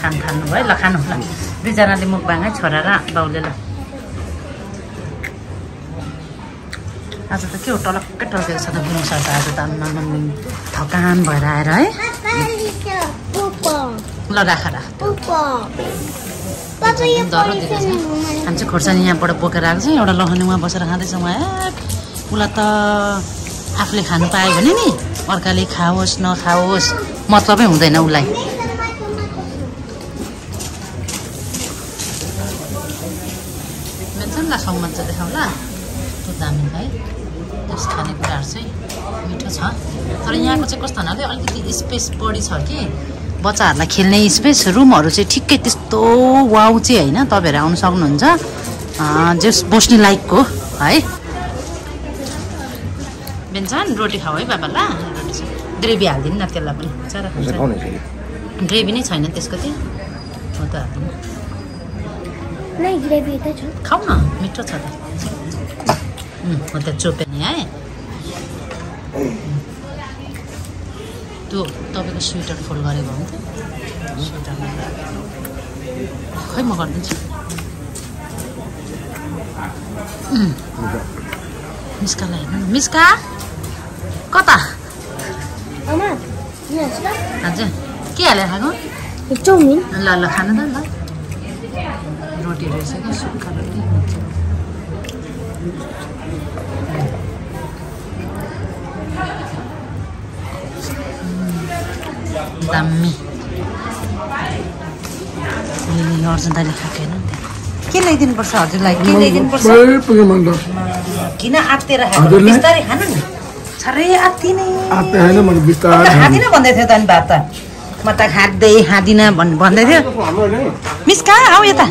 खान थाल्नु भयो ल खानु ल दुईजनाले मुखबाङै छोरा र बाउले ल आज त के हो टलक्कै टल्केको छ त गुरुङ सर आज त थकान भएर आएर है ल राख खान्छ खोर्सानी यहाँबाट बोकेर आएको छ एउटा लहनी उहाँ बसेर खाँदैछ उहाँ उसलाई त आफूले खानु पायो भने नि अर्काले खाओस् नखाओस् मतलबै हुँदैन उसलाई मेन्छ नि खाउँ मजा देखाउँ ल त्यो दामी है त्यस खानेकुराहरू चाहिँ मिठो छ तर यहाँको चाहिँ कस्तो हुनाले अलिकति स्पेस बढी छ कि बच्चाहरूलाई खेल्ने स्पेस रुमहरू चाहिँ ठिक्कै त्यस्तो वाउ चाहिँ होइन तपाईँहरू आउनु सक्नुहुन्छ जस बस्ने लायकको है बेन्छन् रोटी खाऊ है बाबा ल रोटी छ ग्रेभी हालिदिनु न त्यसलाई पनि चारा खान्छ ग्रेभी नै छैन त्यसको चाहिँ हो त खाऊ न मिठो छ त हो त चोपेनी है त्यो तपाईँको स्वेटर फोल्ड गरेको हुन्थ्यो स्वेटरमा खै म गरिदिन्छु मिस्कालाई हेर्नु मिस्का कता हजुर के हालेर खाएको चाउमिन ल ल खानु त ल रोटी रहेछ क्या सुक्खा रोटी दामी अर्जुन दाइले खाएको होइन के ल्याइदिनुपर्छ हजुरलाई के ल्याइदिनुपर्छ किन आत्तिएर खाएको बिस्तारै खानु नि साह्रै आत्तिने खाँदिन भन्दै थियो त अनि भात त म त खाँदिनँ भन्दै थियो मिस्का आऊ यता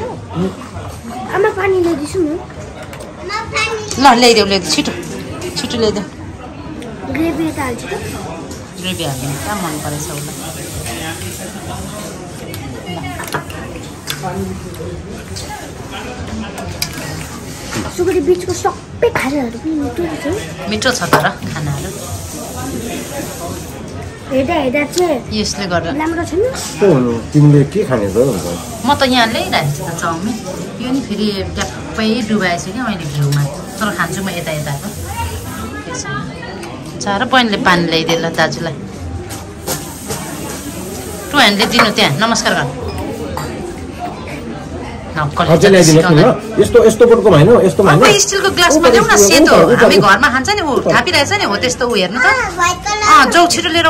आमा पानी ल्याइदिन्छु ल न ल्याइदेऊ छिटो छिटो ल्याइदेऊ ग्रेभी त हाल्छु त ग्रेभी हाल्नु कहाँ मन परेछ उसलाई सुगरी बिचको सबै खानाहरू पनि मिठो छ मिठो छ तर खानाहरू हेर्दा चाहिँ यसले गर्दा राम्रो छैन तिमीले के खाने त म त यहाँ ल्याइरहेको छु त चाउमिन यो नि फेरि ट्याप्पै डुबाएछु क्या मैले घिउमा तर खान्छु म यता यताको चार बहिनीले पानी ल्याइदिए ल दाजुलाई टु ह्यान्डले दिनु त्यहाँ नमस्कार गर्नु स्टिलको ग्लासमा ल्याउ न सेतो हामी घरमा खान्छ नि ऊ थापिरहेछ नि हो त्यस्तो ऊ हेर्नु त जाउ छिटो लिएर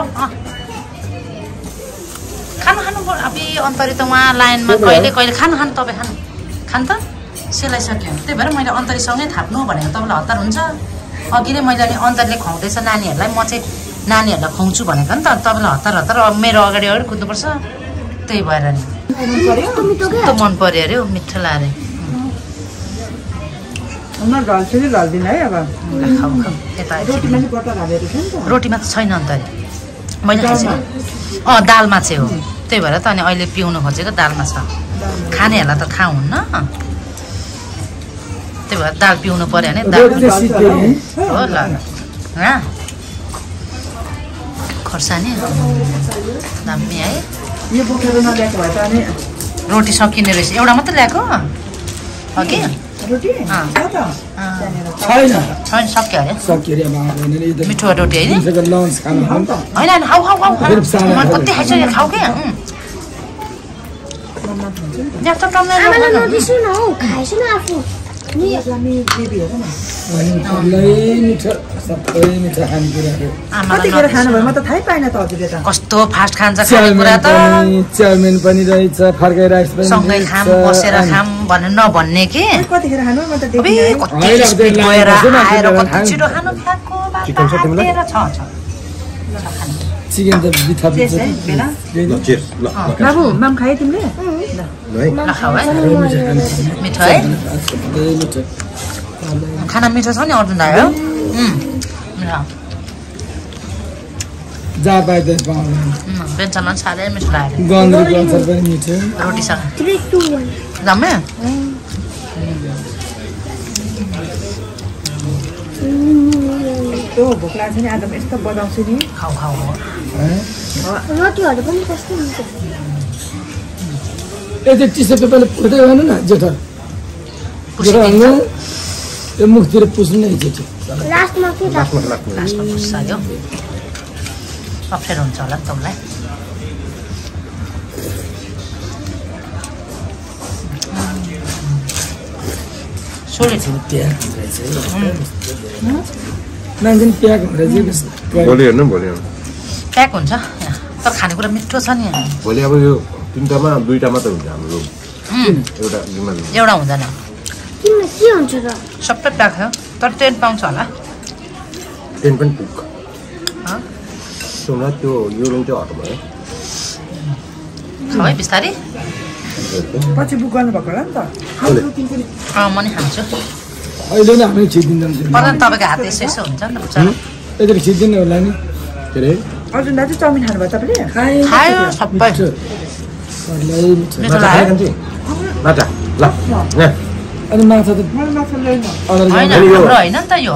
खानु खानु अब अन्तरी त उहाँ लाइनमा कहिले कहिले खानु तपाईँ खानु त सेलाइसक्यो त्यही भएर मैले अन्तरीसँगै थाप्नु भनेको तपाईँलाई हतार हुन्छ अघि नै मैले अन्तरले खुवाउँदैछ नानीहरूलाई म चाहिँ नानीहरूलाई खुवाउँछु भनेको नि त तपाईँलाई हतार अब मेरो अगाडि कुद्नुपर्छ त्यही भएर नि मन पर्यो अरे मिठो लाग्यो रोटीमा त छैन अन्त मैले खाइसकेँ दालमा चाहिँ हो त्यही भएर त अनि अहिले पिउनु खोजेको दालमा छ खानेहरूलाई त थाहा हुन्न त्यही भएर दाल पिउनु पर्यो भने दाल हो ल खोर्सानी दामी है रोटी सकिने रहेछ एउटा मात्रै ल्याएको अघि छैन सक्यो अरे मिठो रोटी होइन होइन हाउ कति खाइसक्यो खाऊ क्या कस्तो फास्ट खान्छ खानेकुरा त चाउमिन पनि रहेछ फ्राई राइस पनि सँगै खाम बसेर खाम भनेर नभन्ने के कतिखेर खानु म त कति स्पिड गएर आएर कति छिटो खानु खाएको छ चिकन त बिथा बाबु माम खाए तिमीले ल खाऊ है मिठो है खाना मिठो छ नि अर्जुन दाइ हो बेन्चमा साह्रै मिठो लाग्यो रोटीसँग दामी भोक लाग्छ नि आज यस्तो बजाउँछु नि खाऊ रोटीहरू पनि कस्तो हुन्छ यदि टिस्यु पेपरले पुस्दै गर्नु न जेठो पुसिदिन्छ यो मुखतिर पुस्नु नै जेठो लास्टमा के लास्टमा लाग्नु लास्टमा पुस्छ अप्ठ्यारो हुन्छ होला नि तपाईँलाई सोले थियो प्याक रहेछ मान्छे प्याक हुँदैछ भोलि हेर्नु भोलि प्याक हुन्छ तर खानेकुरा मिठो छ नि भोलि अब यो 3टामा 2टा मात्रै हुन्छ हाम्रो एउटा जिम्मेवारी एउटा हुँदैन किन के हुन्छ र सबै प्याक हो तर ट्रेन पाउँछ होला ट्रेन पनि पुग सुन त्यो यो रुम चाहिँ हट भयो खाऊ है बिस्तारै पछि बुक गर्नुभएको होला नि त म नि खान्छु अहिले नै हामी छिदिन्छौँ पर्दैन तपाईँको हात यसो यसो हुन्छ नि त बिचरा यदि छिदिनु होला नि के अरे अर्जुन दाजु चाउमिन खानुभयो तपाईँले खायो सबै मिठो लाग्यो माछा ल अनि माछा त मलाई माछा ल्याइन होइन हाम्रो होइन नि त यो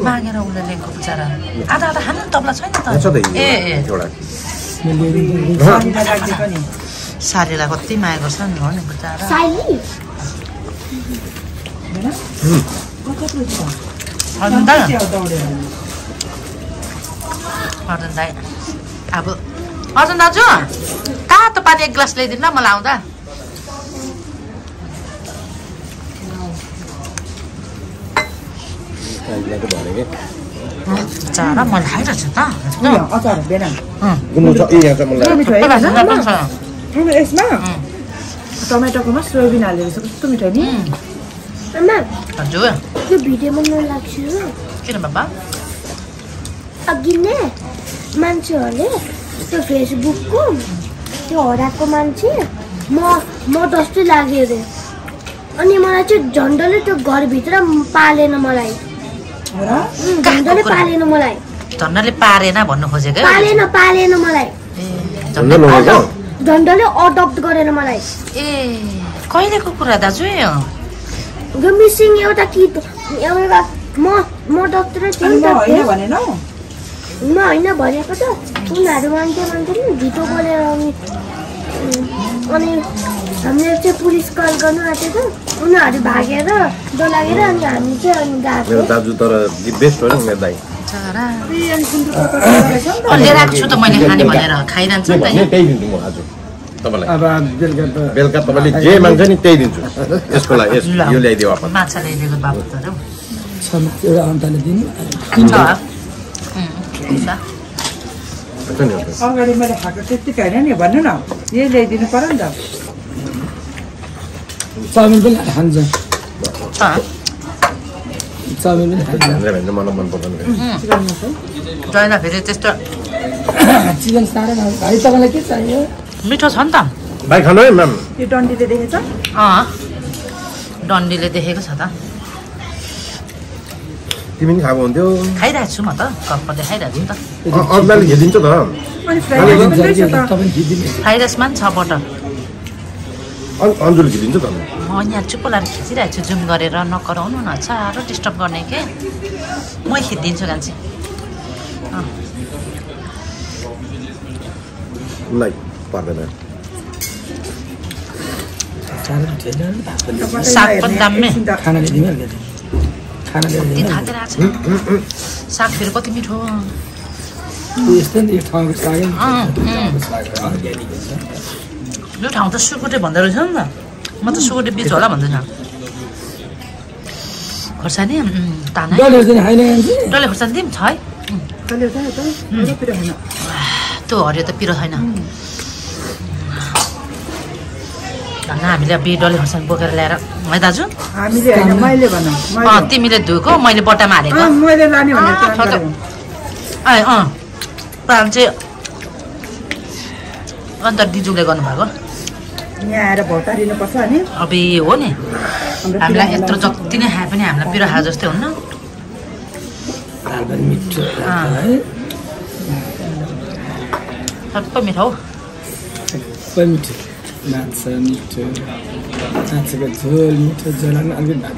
मागेर उसले ल्याएको बिचरा आधा आधा खानु नि तपाईँलाई छैन छ त त ए एउटा राखिदिएको नि सालीलाई कति माया गर्छ नि हो नि बिचरा साइली अर्जुन दाइ दौडेर अर्जुन दाइ अब अर्जुन दाजु तातो पानी 1 ग्लास ल्याइदिनु ल मलाई आउँदा बिचरा मैले खाइरहेको छु त अचार बेना गुन्द्रुक छ ए यहाँ छ मलाई मिठो है झुङ्गा पनि छ यसमा टमाटोकोमा सोयाबिन हालेको छ कस्तो मिठो नि आमा हजुर त्यो भिडियोमा नलाग्छ र किन बाबा अघि नै मान्छेहरूले त्यो फेसबुकको त्यो हराएको मान्छे म जस्तै लाग्यो अरे अनि मलाई चाहिँ झन्डले त्यो घरभित्र पालेन मलाई झन्डले पालेन मलाई झन्डाले पारेन भन्नु खोजेको पालेन मलाई झन्डले अडप्ट गरेन मलाई ए कहिलेको कुरा दाजु यो मिसिङ एउटा कि एउटा म डक्टर थिएँ भनेन म होइन भनेको त उनीहरू मान्छे नि झुटो बोलेर अनि हामीले चाहिँ पुलिस कल गर्नु आँटेको छ उनीहरू भागेर डलागेर अनि हामी चाहिँ अनि गएको मेरो दाजु तर बेस्ट हो नि मेरो दाइ लिएर आएको छु त मैले खाने भनेर खाइरहन्छ नि त त्यही दिन्छु म आज तपाईँलाई अब बेलुका त बेलुका तपाईँले जे माग्छ नि त्यही दिन्छु यसको लागि यो ल्याइदियो वापस माछा ल्याइदिएको बाबु त एउटा अन्ताले दिनु अगाडि मैले खाएको त्यतिकै होइन नि भन्नु न यही ल्याइदिनु पर्यो नि त चाउमिन पनि खान्छ चाउमिन पनि खान्छ भनेर मलाई मन पर्दैन जहिले फेरि त्यस्तो चिकन साह्रै भाइ तपाईँलाई के चाहियो मिठो छ नि त भाइ खानु है म्याम यो डन्डीले देखेछ डन्डीले देखेको छ त तिमी पनि खाएको हुन्थ्यो खाइरहेको छु म त कप्पा देखाइरहेको छु त अरूलाई हेरिदिन्छ त अनि फ्राई राइस पनि रहेछ त तपाईँ खिचिदिनु फ्राइड राइसमा पनि छ बटर अन्जुले खिदिन्छ त म यहाँ चुप्प लाएर खिचिरहेको छु जुम गरेर नकराउनु न साह्रो डिस्टर्ब गर्ने के म खिचिदिन्छु कान्छी उसलाई पर्दैन साग पनि दामी खाना ल्याइदिनु अलिकति खाना कति ल्याइदिनु थाकेर आएको छ साग फेरि कति मिठो यस्तै नि यो ठाउँको सागै यो ठाउँ त सुकुटे भन्दो रहेछ नि त म त सुकुटे बिच होला भन्दैन खोर्सानी तानै डल्ले दिन खाइन डल्ले खोर्सानी दिउँ छ है तैँले चाहिँ त पिरो होइन त्यो हरियो त पिरो छैन धन्न हामीले बी डल्ले खोर्सानी बोकेर ल्याएर है दाजु हामीले होइन मैले भन तिमीले धोएको मैले बट्टामा हालेको मैले लाने भनेर प्लान चाहिँ अन्त दिजुले गर्नुभएको यहाँ आएर भौतारिनुपर्छ अनि अब हो नि हामीलाई यत्रो जति नै खाए पनि हामीलाई पिरो खाए जस्तै हुन्न मिठो सबै मिठो हौ सबै मिठो माछा मिठो माछाको झोल मिठो झोल अलिकति भात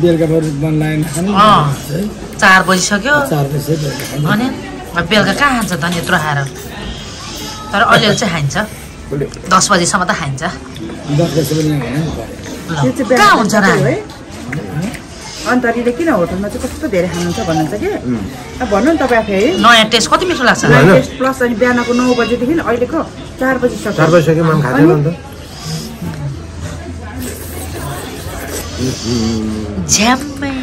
बेलुका बरु बनलाइन खानु 4 बजिसक्यो 4 बजी बेलुका खानु अनि बेलुका कहाँ खान्छ त नि यत्रो खाएर तर अलिअलि चाहिँ खाइन्छ 10 बजेसम्म त खाइन्छ 10 बजे पनि होइन त्यो चाहिँ कहाँ हुन्छ र है अन्तरीले किन होटलमा चाहिँ कस्तो धेरै खानुहुन्छ भन्नुहुन्छ कि अब भन्नु नि तपाईँ आफै है नयाँ टेस्ट कति मिठो लाग्छ टेस्ट प्लस अनि बिहानको 9 बजेदेखि अहिलेको 4 बजीसम्म 4 बजीसक्यो माम खाँदैन नि त झ्याम्मै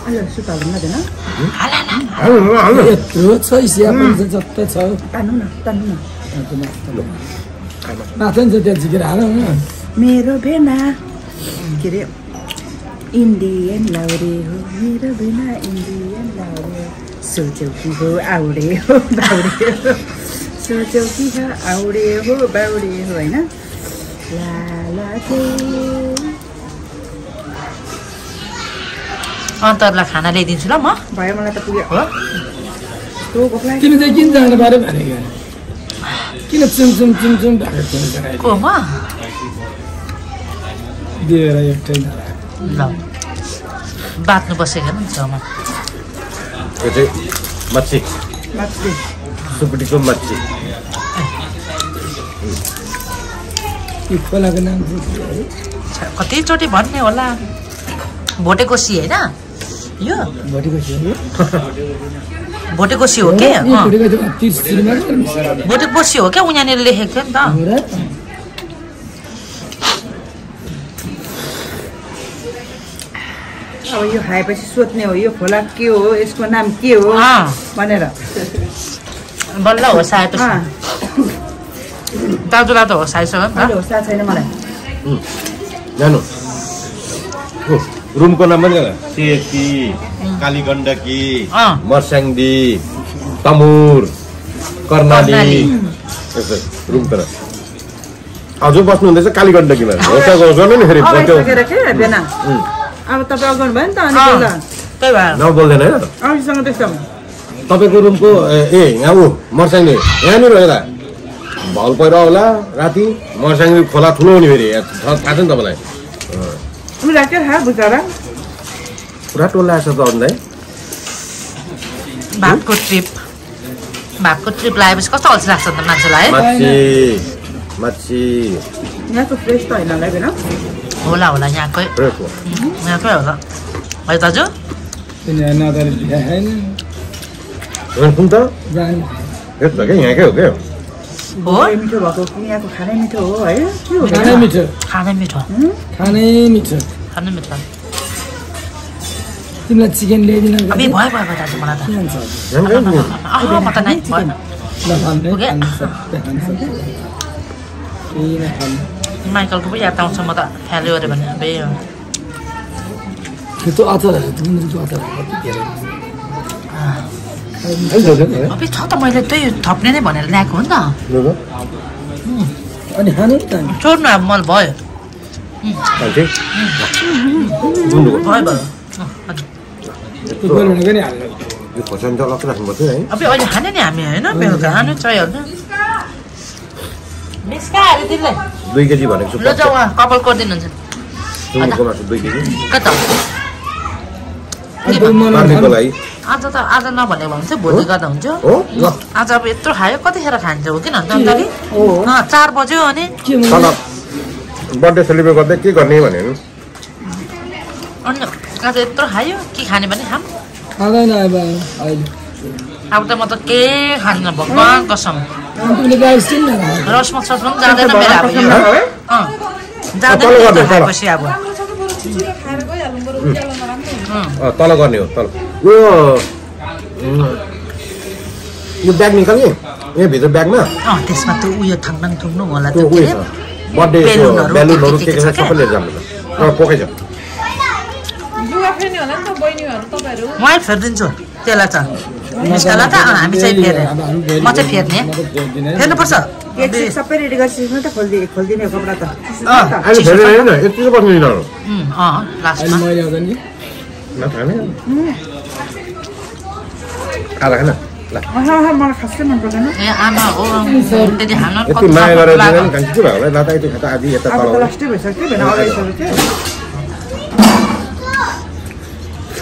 अहिले सुता हुन्न देन यत्रो छ सिया पनि जस्तो छ तान्नु न माथि नि त्यहाँ झिकेर हाल मेरो भेना के अरे इन्डियन लाउरे हो मेरो भेना इन्डियन लाउरे सोचौ कि हो आउरे हो बाउरे हो सोचौ कि हो आउरे हो बाउरे हो होइन ला अन्तरलाई खाना ल्याइदिन्छु ल म भयो मलाई त पुग्यो हो तिमी चाहिँ किन जानु पर्यो भनेको किन चुम भएको को म दिएर एउटै ल बाँच्नु बसेको नि छेउमा यो चाहिँ मच्छी मात्रै सुकुटीको मच्छी यो खोलाको नाम कतिचोटि भन्ने होला भोटेकोसी होइन यो भोटेकोसी हो के भोटेकोसी हो क्या उनीहरूले लेखेको थियो नि त अब यो खाएपछि सोध्ने हो यो खोला के हो यसको नाम के हो भनेर बल्ल हो सायद दाजुलाई त हो सायसँग नि अहिले होस् छैन मलाई जानु रुमको नाम पनि सेती कालीगण्डकी मर्स्याङ्दी तमुर कर्णाली रुम तर हजुर बस्नु हुँदैछ कालीगण्डकीमा नि फेरि अब तपाईँ अगाउनु भयो नि त अनि बेला त्यही भएर नबोल्दैन होइन अरूसँग त्यस्तो तपाईँको रुमको यहाँ ऊ मर्स्याङ्दी यहाँनिर यता भल पहिरो होला राति मर्स्याङ्दी खोला ठुलो नि फेरि थाहा छ नि तपाईँलाई राखेर खा बुझाएर पुरा टोला आएछ त अन्दाइ भातको ट्रिप लगाएपछि कस्तो अल्छी लाग्छ त मान्छेलाई माछी यहाँको फ्रेस त होइन होला बेला होला यहाँकै होला है दाजु कुन त यस्तो क्या यहाँकै हो क्या हो मिठो भएको यहाँको खानै मिठो हो है खानै मिठो तिमीलाई चिकन ल्याइदिनु अबे भयो दाजु मलाई त म त नै माइकलको पो याद आउँछ म त फ्याल्यो अरे भने अबे त्यो अचारहरू गुन्द्रुकको अचारहरू कति धेरै अबे छ त मैले त्यही थप्ने नै भनेर ल्याएको हो नि त अनि खानु त छोड्नु अब मलाई भयो यो खोर्सानी त अलग्गै राख्नुपर्छ है अब अहिले खाने नि हामी होइन बेलुका खानु चाहिहाल्छ मिस्काहरू दिनलाई 2 केजी भनेको छु ल जाऊ कपाल गरिदिनुहुन्छ सुँगुरको मासु 2 केजी कता पार्नेको लागि आज नभने भने चाहिँ भोलि गर्दा हुन्छ आज अब यत्रो खायो कतिखेर खान्छ हो किन अन्त 4 बज्यो अनि तल बर्थडे सेलिब्रेट गर्दै के गर्ने भनेर अनि आज यत्रो खायो के खाने भने खाम खाँदैन अब अब त म त के खान्न भगवान् कसम रसमा ससमा पनि जाँदैन मेरो अब जाँदैन खाएपछि अब तल गर्ने हो तल यो ब्याग निकाल्ने यहाँ भित्र ब्यागमा त्यसमा त्यो उयो थाङ्नाङ थुङ्नु होला त्यो त्यो उयो बर्थडे बेलुनहरू के के सबै लिएर जानु पोकै छ उहाँ फेरिदिन्छु त्यसलाई त मिस्कालाई त हामी चाहिँ फेर्ने म चाहिँ फेर्ने फेर्नुपर्छ सबै रेडी गरिसकेको त खोलिदिने कपडा त अहिले फेरि होइन यति चाहिँ बस्नु यिनीहरू लास्टमा नखाने खाना खाना ल मलाई खासै मन पर्दैन ए आमा हो त्यति खान यति माया गरेर दिँदैन कान्छी के भयो होला लाता यति खाता आदि यता अब त तल लास्टै भइसक्यो भने अगाडिसक्यो के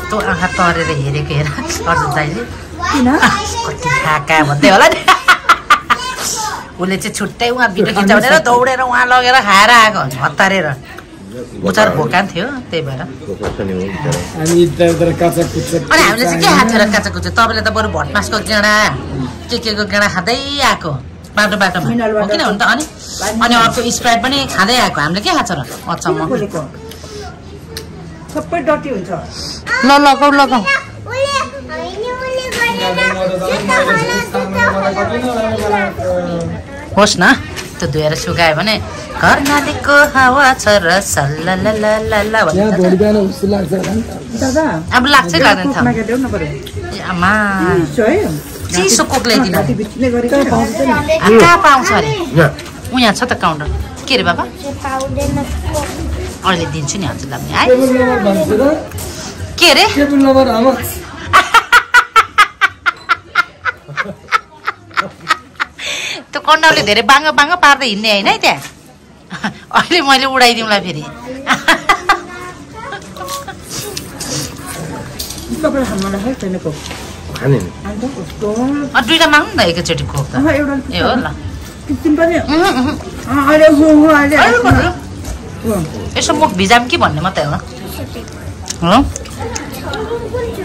त्यो आँखा तरेर हेरेको हेर अर्जुन दाइले किन कति खाका भन्दै होला नि उसले चाहिँ छुट्टै उहाँ भिडियो खिचाउने र दौडेर उहाँ लगेर खाएर आएको हतारेर उचार भोकान थियो त्यही भएर हामी तर काचा कुचा अनि हामीले चाहिँ के खाएको थियो र काचा कुचा तपाईँले त बरु भटमासको गेडा के को गेडा खाँदै आएको बाटोमा हो किन हो नि त अनि अर्को स्प्राइट पनि खाँदै आएको हामीले के खान्छ र अचम्म सबै डटी हुन्छ ल लगाऊ होस् न त्यो धोएर सुकायो भने घर नदीको हावा छ र सल्लालालाला यहाँ भोलि बिहान उस्तो लाग्छ होला नि दादा अब लाग्छै लाग्दैन कोक मागेर ल्याउनु पर्यो ए आमा चिसो है चिसो कोक ल्याइदिनु राति बिचले गरेको पाउँछ नि कहाँ पाउँछ अरे यहाँ छ त काउन्टर के अरे बाबा अहिले दिन्छु नि हजुरलाई पनि है टेबल नम्बर भन्छ र के अरे टेबल नम्बर आमा त्यो कन्डाउले धेरै बाङ्गो बाङ्गो पार्दै हिँड्ने होइन है त्यहाँ अहिले मैले उडाइदिउँला फेरि तपाईँ खानु मलाई छैन कोक खाने नि अन्त कस्तो दुइटा माग्नु न एकैचोटि कोक त एउटा ए हो ल किसिम पनि अहिले यसो मुख भिजाम कि भन्ने मात्रै हो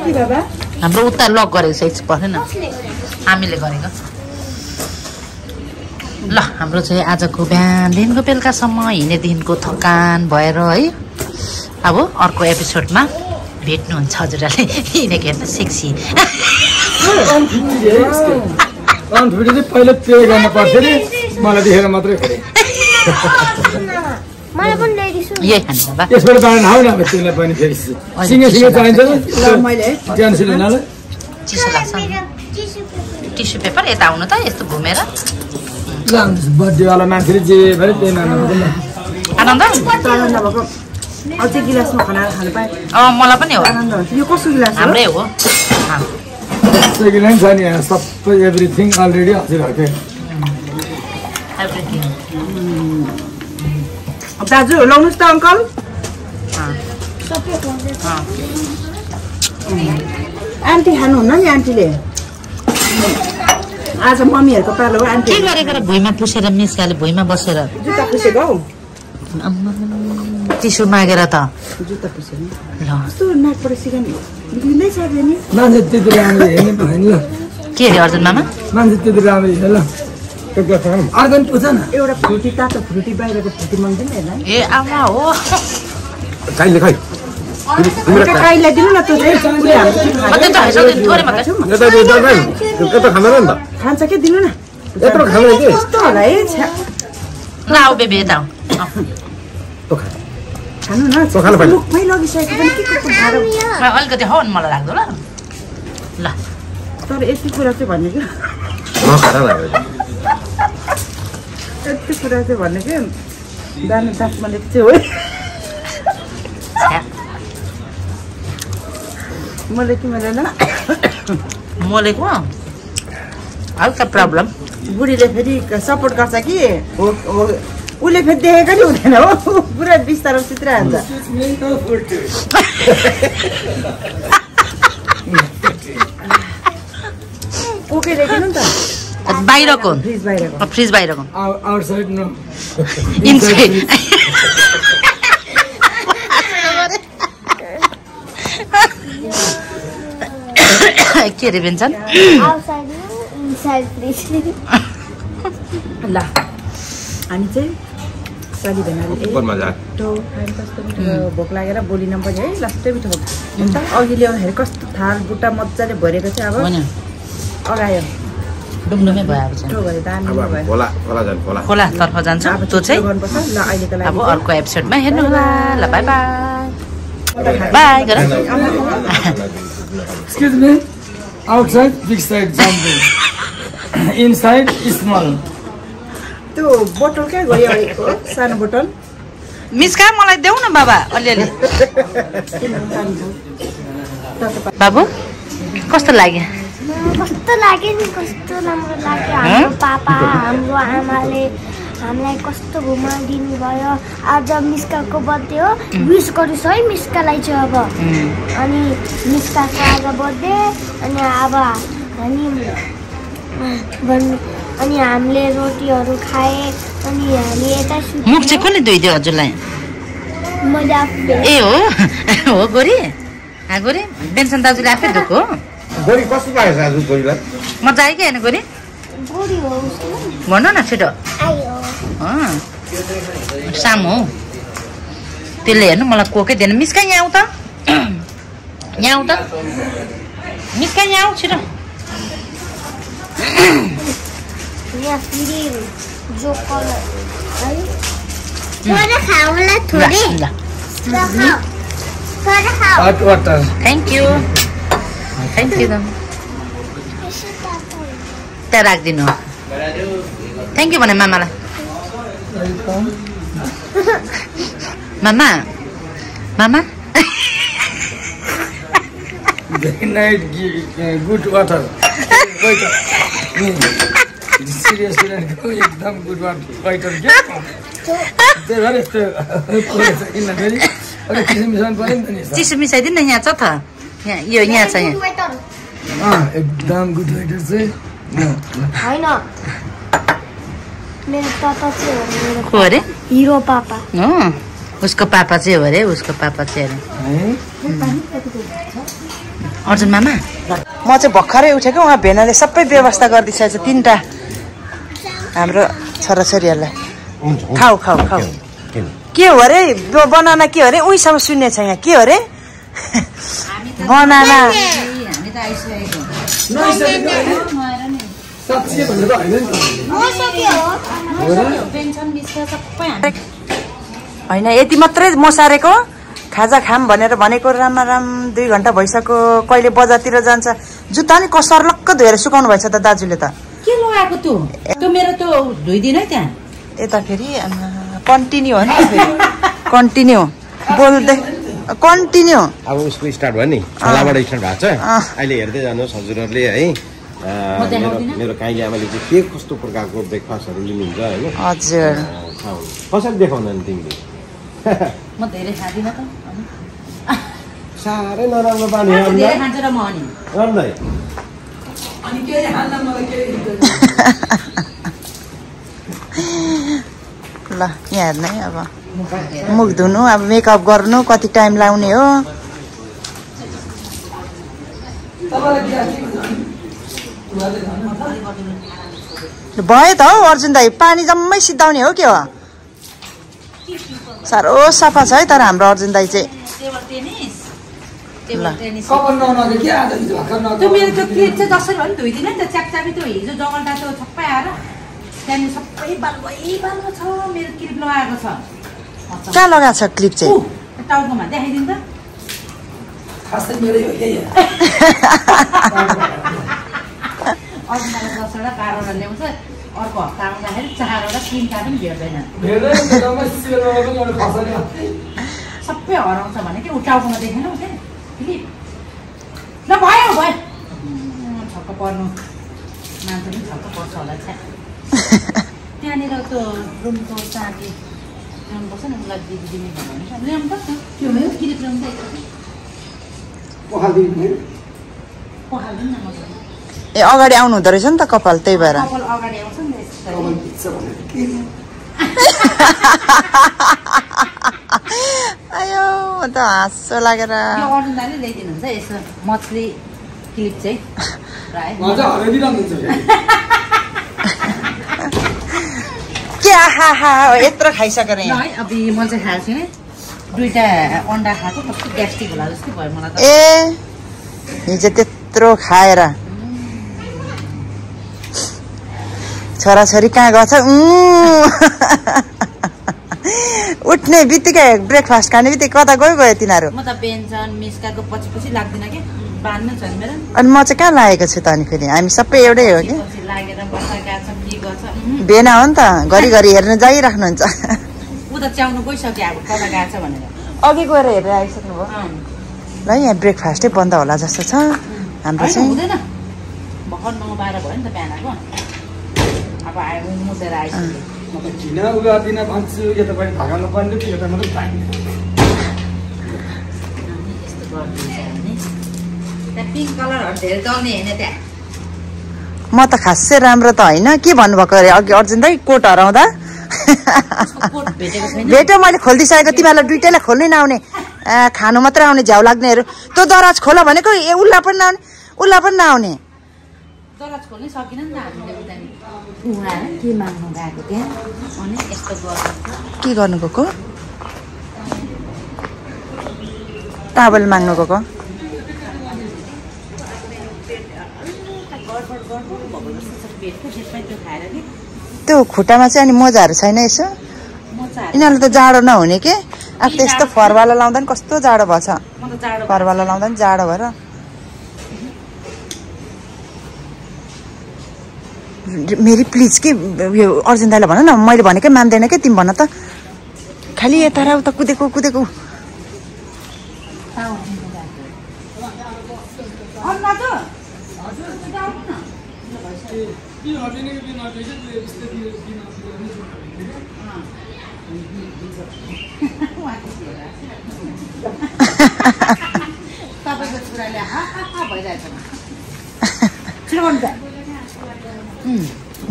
के बाबा हाम्रो उता लक गरेको छ एकछिन पऱ्यो न हामीले गरेको ल हाम्रो चाहिँ आजको बिहानदेखिको बेलुकासम्म हिँडेदेखिको थकान भएर है अब अर्को एपिसोडमा भेट्नुहुन्छ हजुरहरूले हिँडेको हेर्नु सेक्सी कन्फिडेन्स चाहिँ पहिला पे गर्नु पर्थ्यो नि मलाई देखेर मात्रै खरे मलाई पनि ल्याइदिन्छु यही खाने बाबा त्यसबाट बाँड्न आऊ न अब त्यसलाई पनि फेरि सिङ्गे चाहिन्छ ल मैले क्यान्सल हुनाले चिसो लाग्छ टिस्यु पेपर यता आउनु त यस्तो घुमेर बर्थडेवाला मान्छेले जे भयो त्यही मान्नु पर्दैन आनन्द आनन्द भएको अझै गिलासमा खाना खानु पाएँ मलाई पनि हो आनन्द हुन्छ यो कसको गिलास हो हाम्रै हो सेकेन्ड ह्यान्ड छ नि यहाँ सबै एभ्रिथिङ अलरेडी हजुरहरूकै एभ्रिथिङ दाजु लाउनुहोस् त अङ्कल आन्टी खानुहुन्न नि आन्टीले आज मम्मीहरूको पालो हो आन्टी के गरेको र भुइँमा पुसेर मिस्काले भुइँमा बसेर जुत्ता पुसेको हौ टिस्यु मागेर त जुत्ता पुसेको ल कस्तो नाकबाट सिकाउनु निक्लिँदै सक्यो नि मान्छे त्यति राम्रो हेर्ने भएन ल के अरे अर्जुन मामा मान्छे त्यति राम्रो हेर्ने ल अर्को नि पुछ न एउटा फ्रुटी तातो फ्रुटी बाहिरको फ्रुटी मङ्दिन हेर्न ए आमा हो चाहिने खै काइलाई दिनु न त्यो चाहिँ उसले हाम्रो त्यो त हैन थोरै मात्रै यता खाँदैन नि त खान्छ के दिनु न यत्रो खाँदैन के कस्तो होला है छ्या ल आऊ बेबी यता आऊ तँ खा खानु न तँ खानु पाइन्छ मुखमै लगिसकेको पनि के कस्तो खाएर अलिकति हो मलाई लाग्दो ल ल तर यति कुरा चाहिँ भन्ने क्या नखाएर न यति कुरा चाहिँ भन्ने क्या दाना दासमा लेख्छ चाहिँ हो मैले के मिलेन मोलेको हल्का प्रब्लम बुढीले फेरि सपोर्ट गर्छ कि हो उसले फेरि देखेको नि हुँदैन हो पुरा बिस्तारो चित्राइहाल्छ ओके लेख्नु नि त बाहिरको फ्रिज बाहिरको फ्रिज बाहिरको आउटसाइड नो इनसाइड के अरे भन्छन् आउटसाइड इनसाइड प्लिज ल हामी चाहिँ साली भेनाले उपरमा जा कस्तो मिठो भोक लागेर बोली नम्बर है लास्टै मिठो भोक अन्त अघि ल्याउँदाखेरि कस्तो थाल बुट्टा मजाले भरेको चाहिँ अब अगायो डुम्डुमै भयो अब मिठो चाहिँ भयो दामी अब भयो खोला खोला जानु खोला खोलातर्फ जान्छ अब त्यो चाहिँ गर्नुपर्छ ल अहिलेको अब लागि अर्को एपिसोडमा हेर्नु होला ल बाई बाई बाई गर Excuse me. Outside, big side, jumping. Inside, small. त्यो बोतल क्या गयो अहिलेको सानो बोतल मिस्का मलाई देऊ न बाबा अलिअलि बाबु कस्तो लाग्यो कस्तो लाग्यो नि कस्तो राम्रो लाग्यो हाम्रो पापा हाम्रो आमाले हामीलाई कस्तो घुमाइदिनु भयो आज मिस्काको बर्थडे हो विस गरिस् है मिस्कालाई चाहिँ अब अनि मिस्काको आज बर्थडे अनि अब हामी अनि हामीले रोटीहरू खाए अनि हामी यता मुख चाहिँ कसले धोइदियो हजुरलाई मैले आफूले ए हो हो गोरी गोरी बेन्सन दाजुले आफै धोको गोरी कस्तो लागेको छ आज गोरीलाई मजा आयो कि होइन गोरी गोरी हो भन न छिटो आयो सामु हौ त्यसले हेर्नु मलाई कोकै दिएन मिस्का यहाँ आऊ त यहाँ आऊ त मिस्का यहाँ आऊ छिटो यहाँ फेरि जो कलर है थोड़ा खाऊला थोड़े थोड़ा खाऊ हट वाटर थ्याङ्क यू त्यहाँ राखिदिनु थ्याङ्क यू भने मामालाई मामा मामा नाइट गुड वाटर सिरियस एकदम गुड वाटर क्या त्यही भएर यस्तो किन्दाखेरि अलिक चिसो मिसाउनु पऱ्यो नि त नि चिसो मिसाइदिनु न यहाँ छ त यहाँ यो यहाँ छ यहाँ एकदम गुड वाटर चाहिँ होइन मेरो पापा चाहिँ हो मेरो को अरे हिरो पापा हो उसको पापा चाहिँ हो अरे उसको पापा चाहिँ अरे अर्जुन मामा म चाहिँ भर्खरै उठेको उहाँ भेनाले सबै व्यवस्था गरिदिइसकेको छ 3टा हाम्रो छोराछोरीहरूलाई खाऊ खाऊ खाऊ के हो अरे बनाना के हो अरे उहीसम्म सुन्ने छ यहाँ के हो अरे बनाना हामी त आइसकेको होइन यति मात्रै मसारेको खाजा खाम भनेर भनेको राम 2 घन्टा भइसक्यो कहिले बजारतिर जान्छ जुत्ता नि कसरलक्क धोएर सुकाउनु भएछ त दाजुले त के लगाएको त्यो मेरो त धोइदिनु है त्यहाँ यता फेरि कन्टिन्यू हो नि कन्टिन्यू बोल्दै कन्टिन्यू अब उसको स्टार्ट भयो नि छोलाबाट स्टार्ट भएको छ अहिले हेर्दै जानुहोस् हजुरहरूले है मेरो काइली आमाले चाहिँ के कस्तो प्रकारको ब्रेकफास्टहरू लिनुहुन्छ होइन हजुर कसरी देखाउनु नि तिमीले म धेरै खाँदिनँ त साह्रै नराम्रो पानी धेरै खान्छ र म अनि राम्रै ल यहाँ हेर्नु है अब मुख धुनु अब मेकअप गर्नु कति टाइम लाउने हो भयो त हौ अर्जुन दाइ पानी जम्मै सिद्धाउने हो के हो साह्रो सफा छ है तर हाम्रो अर्जुन दाइ चाहिँ त्यो मेरो त्यो क्लिप चाहिँ जसरी भयो नि धोइदिनु नि त च्यापचापी त्यो हिजो जगल्टा त्यो सबै आएर त्यहाँनिर सबै बालुवा छ मेरो क्लिप लगाएको छ कहाँ लगाएको छ क्लिप चाहिँ टाउकोमा देखाइदिनु त अर्जुनलाई 10वटा 12वटा ल्याउँछ अर्को हप्ता आउँदाखेरि 4वटा 3टा पनि भेट्दैन सबै हराउँछ भने कि ऊ टाउकोमा देखेन उ चाहिँ क्लिप ल भयो छक्क पर्नु मान्छे पनि छक्क पर्छ होला त्यहाँनिर त्यो रुमको चाबी ल्याउनुपर्छ नि उसलाई दिने भने ल्याउनुपर्छ त्यो क्लिप ल्याउनु पखाल्दिनु न मजाले ए अगाडि आउनु हुँदो रहेछ नि त कपाल त्यही भएर कपाल अगाडि आउँछ नि आयो म त हाँसो लागेर यो अर्जुन दाइले ल्याइदिनुहुन्छ यसो मछली क्लिप चाहिँ के आहा यत्रो खाइसकेर है अब म चाहिँ खाएको छुइनँ 2टा अन्डा खाएको कस्तो ग्यास्ट्रिक होला जस्तो भयो मलाई त ए हिजो त्यत्रो खाएर छोराछोरी कहाँ गछ उठ्ने बित्तिकै ब्रेकफास्ट खाने बित्तिकै कता गयो तिनीहरू म त बेन्चन मिस्काको पछि लाग्दिनँ कि बान्नु छ नि मेरो अनि म चाहिँ कहाँ लागेको छु त अनि फेरि हामी सबै एउटै हो कि लागेर बस्दा गाछ के गर्छ भेना हो नि त घरिघरि हेर्न जाइराख्नुहुन्छ ऊ त च्याउनु गइसक्यो अब कता गएको छ भनेर अघि गएर हेरेर आइसक्नु भयो ल यहाँ ब्रेकफास्टै बन्द होला जस्तो छ हाम्रो चाहिँ हुँदैन भर्खर 9-12 भयो नि त बिहानको अब आयो मुसेर आइसक्यो भन्छु यो तपाईँ भागाल्नु पर्ने कि यता मात्रै पाइने त्यहाँ पिङ्क कलरहरू धेरै चल्ने होइन त्यहाँ म त खासै राम्रो त होइन के भन्नुभएको अरे अघि अर्जुन दाइ कोट हराउँदा भेट्यो मैले खोलिदिइसकेको तिमीहरूलाई दुइटैलाई खोल्नै नआउने खानु मात्रै आउने झ्याउ लाग्नेहरू त्यो दराज खोल भनेको उसलाई पनि नआउने दराज खोल्नै सकिन नि त हामीले उहाँ के माग्नु गएको त्यहाँ अनि यस्तो गर्नु के गर्नु गएको टावल माग्नु गएको त्यो खुट्टामा चाहिँ अनि मोजाहरू छैन यसो यिनीहरूले त जाडो नहुने के अब त यस्तो फरवाला लाउँदा नि कस्तो जाडो भएछ फरवाला लाउँदा नि जाडो भएर मेरी प्लिज के यो अर्जुन दाइलाई भन न मैले भनेकै मान्दैन के तिमी भन त खालि यता र उता कुदेको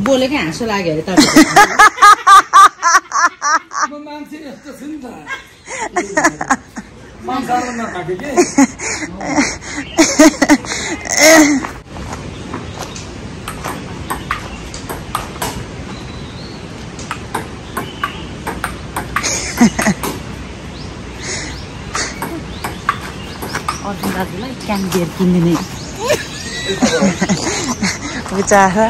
बोलेकै हाँसो लाग्यो अरे मान्छे यस्तो छु नि त अर्जुन दाजुलाई क्यान बियर किन्दिने बिचारा